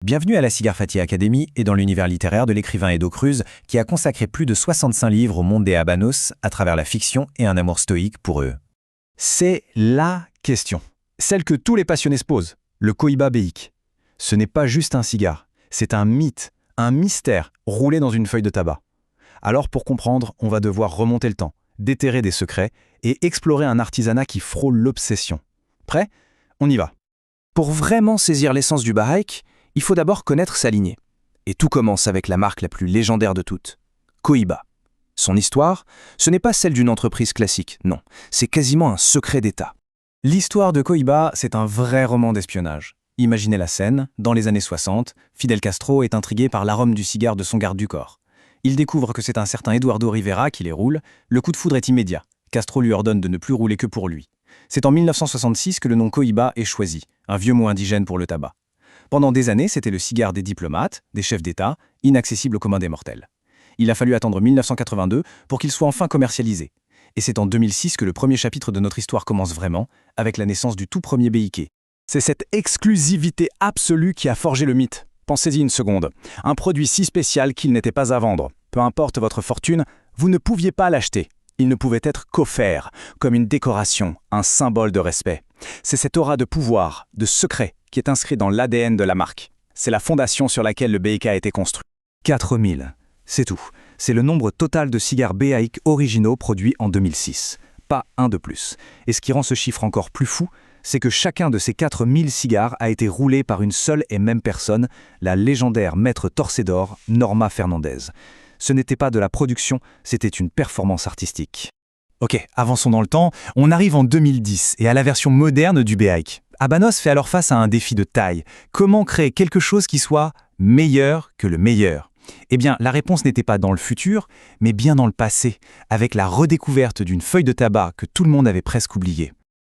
Bienvenue à la Cigarfati Academy et dans l'univers littéraire de l'écrivain Edo Cruz qui a consacré plus de 65 livres au monde des habanos à travers la fiction et un amour stoïque pour eux. C'est LA question, celle que tous les passionnés se posent, le Cohiba béique. Ce n'est pas juste un cigare, c'est un mythe, un mystère roulé dans une feuille de tabac. Alors pour comprendre, on va devoir remonter le temps, déterrer des secrets et explorer un artisanat qui frôle l'obsession. Prêt? On y va. Pour vraiment saisir l'essence du bahaik, il faut d'abord connaître sa lignée. Et tout commence avec la marque la plus légendaire de toutes, Cohiba. Son histoire, ce n'est pas celle d'une entreprise classique, non, c'est quasiment un secret d'État. L'histoire de Cohiba, c'est un vrai roman d'espionnage. Imaginez la scène, dans les années 60, Fidel Castro est intrigué par l'arôme du cigare de son garde du corps. Il découvre que c'est un certain Eduardo Rivera qui les roule, le coup de foudre est immédiat. Castro lui ordonne de ne plus rouler que pour lui. C'est en 1966 que le nom Cohiba est choisi, un vieux mot indigène pour le tabac. Pendant des années, c'était le cigare des diplomates, des chefs d'État, inaccessible au commun des mortels. Il a fallu attendre 1982 pour qu'il soit enfin commercialisé. Et c'est en 2006 que le premier chapitre de notre histoire commence vraiment, avec la naissance du tout premier béiquet. C'est cette exclusivité absolue qui a forgé le mythe. Pensez-y une seconde. Un produit si spécial qu'il n'était pas à vendre. Peu importe votre fortune, vous ne pouviez pas l'acheter. Il ne pouvait être qu'offert, comme une décoration, un symbole de respect. C'est cette aura de pouvoir, de secret, qui est inscrit dans l'ADN de la marque. C'est la fondation sur laquelle le BK a été construit. 4000, c'est tout. C'est le nombre total de cigares béhaïques originaux produits en 2006. Pas un de plus. Et ce qui rend ce chiffre encore plus fou, c'est que chacun de ces 4000 cigares a été roulé par une seule et même personne, la légendaire maître torcédor Norma Fernandez. Ce n'était pas de la production, c'était une performance artistique. Ok, avançons dans le temps, on arrive en 2010 et à la version moderne du béhaïk. Habanos fait alors face à un défi de taille. Comment créer quelque chose qui soit meilleur que le meilleur? Eh bien, la réponse n'était pas dans le futur, mais bien dans le passé, avec la redécouverte d'une feuille de tabac que tout le monde avait presque oubliée.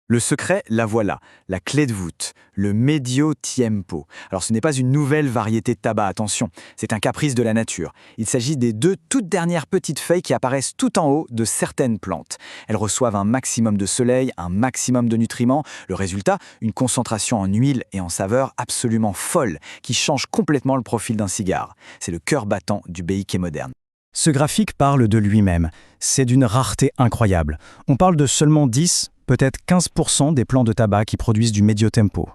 Le secret, la voilà, la clé de voûte, le medio tiempo. Alors ce n'est pas une nouvelle variété de tabac, attention, c'est un caprice de la nature. Il s'agit des deux toutes dernières petites feuilles qui apparaissent tout en haut de certaines plantes. Elles reçoivent un maximum de soleil, un maximum de nutriments. Le résultat, une concentration en huile et en saveur absolument folle, qui change complètement le profil d'un cigare. C'est le cœur battant du béiquet moderne. Ce graphique parle de lui-même. C'est d'une rareté incroyable. On parle de seulement 10, peut-être 15% des plants de tabac qui produisent du medio tempo.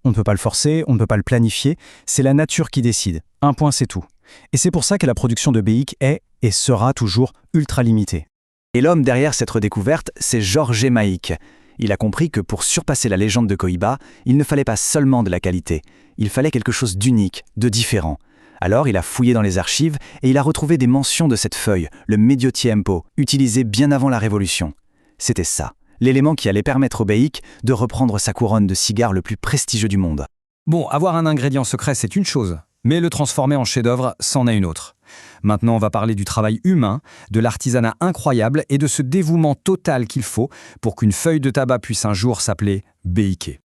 On ne peut pas le forcer, on ne peut pas le planifier, c'est la nature qui décide. Un point, c'est tout. Et c'est pour ça que la production de béique est et sera toujours ultra limitée. Et l'homme derrière cette redécouverte, c'est Jorge Maïk. Il a compris que pour surpasser la légende de Cohiba, il ne fallait pas seulement de la qualité, il fallait quelque chose d'unique, de différent. Alors il a fouillé dans les archives et il a retrouvé des mentions de cette feuille, le medio tiempo, utilisé bien avant la Révolution. C'était ça, l'élément qui allait permettre au béique de reprendre sa couronne de cigare le plus prestigieux du monde. Bon, avoir un ingrédient secret, c'est une chose, mais le transformer en chef-d'œuvre, c'en est une autre. Maintenant, on va parler du travail humain, de l'artisanat incroyable et de ce dévouement total qu'il faut pour qu'une feuille de tabac puisse un jour s'appeler béiquet.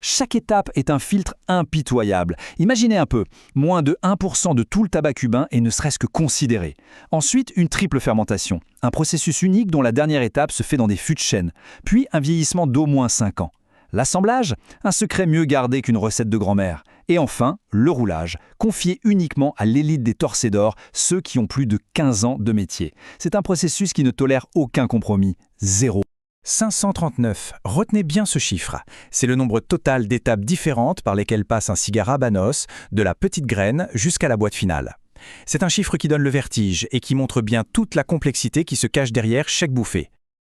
Chaque étape est un filtre impitoyable. Imaginez un peu, moins de 1% de tout le tabac cubain est ne serait-ce que considéré. Ensuite, une triple fermentation, un processus unique dont la dernière étape se fait dans des fûts de chêne, puis un vieillissement d'au moins 5 ans. L'assemblage, un secret mieux gardé qu'une recette de grand-mère. Et enfin, le roulage, confié uniquement à l'élite des torcédors, ceux qui ont plus de 15 ans de métier. C'est un processus qui ne tolère aucun compromis, zéro. 539, retenez bien ce chiffre. C'est le nombre total d'étapes différentes par lesquelles passe un cigare habanos, de la petite graine jusqu'à la boîte finale. C'est un chiffre qui donne le vertige et qui montre bien toute la complexité qui se cache derrière chaque bouffée.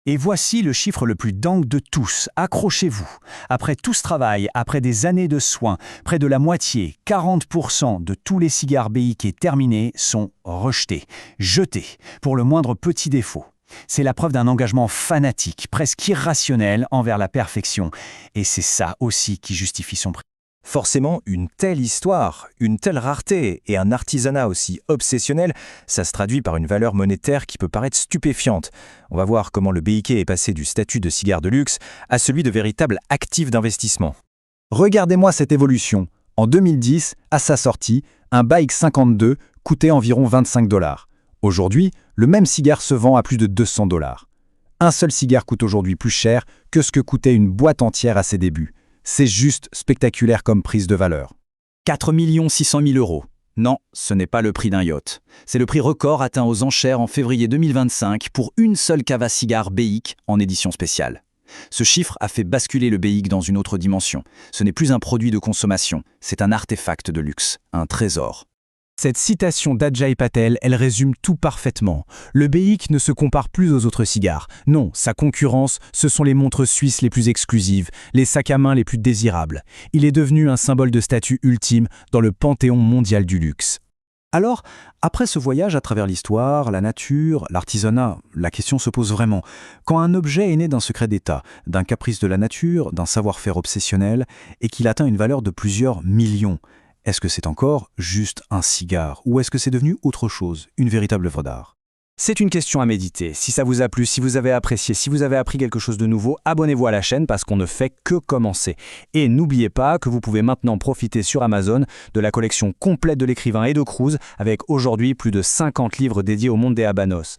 Et voici le chiffre le plus dingue de tous. Accrochez-vous. Après tout ce travail, après des années de soins, près de la moitié, 40% de tous les cigares béiquets terminés sont rejetés, jetés, pour le moindre petit défaut. C'est la preuve d'un engagement fanatique, presque irrationnel envers la perfection. Et c'est ça aussi qui justifie son prix. Forcément, une telle histoire, une telle rareté et un artisanat aussi obsessionnel, ça se traduit par une valeur monétaire qui peut paraître stupéfiante. On va voir comment le béiquet est passé du statut de cigare de luxe à celui de véritable actif d'investissement. Regardez-moi cette évolution. En 2010, à sa sortie, un Baik 52 coûtait environ 25 $. Aujourd'hui, le même cigare se vend à plus de 200 $. Un seul cigare coûte aujourd'hui plus cher que ce que coûtait une boîte entière à ses débuts. C'est juste spectaculaire comme prise de valeur. 4 600 000 euros. Non, ce n'est pas le prix d'un yacht. C'est le prix record atteint aux enchères en février 2025 pour une seule cave à cigares BIC en édition spéciale. Ce chiffre a fait basculer le BIC dans une autre dimension. Ce n'est plus un produit de consommation, c'est un artefact de luxe, un trésor. Cette citation d'Ajay Patel, elle résume tout parfaitement. Le BIC ne se compare plus aux autres cigares. Non, sa concurrence, ce sont les montres suisses les plus exclusives, les sacs à main les plus désirables. Il est devenu un symbole de statut ultime dans le panthéon mondial du luxe. Alors, après ce voyage à travers l'histoire, la nature, l'artisanat, la question se pose vraiment. Quand un objet est né d'un secret d'État, d'un caprice de la nature, d'un savoir-faire obsessionnel, et qu'il atteint une valeur de plusieurs millions, est-ce que c'est encore juste un cigare ou est-ce que c'est devenu autre chose, une véritable œuvre d'art? C'est une question à méditer. Si ça vous a plu, si vous avez apprécié, si vous avez appris quelque chose de nouveau, abonnez-vous à la chaîne parce qu'on ne fait que commencer. Et n'oubliez pas que vous pouvez maintenant profiter sur Amazon de la collection complète de l'écrivain Edo Cruz avec aujourd'hui plus de 50 livres dédiés au monde des habanos.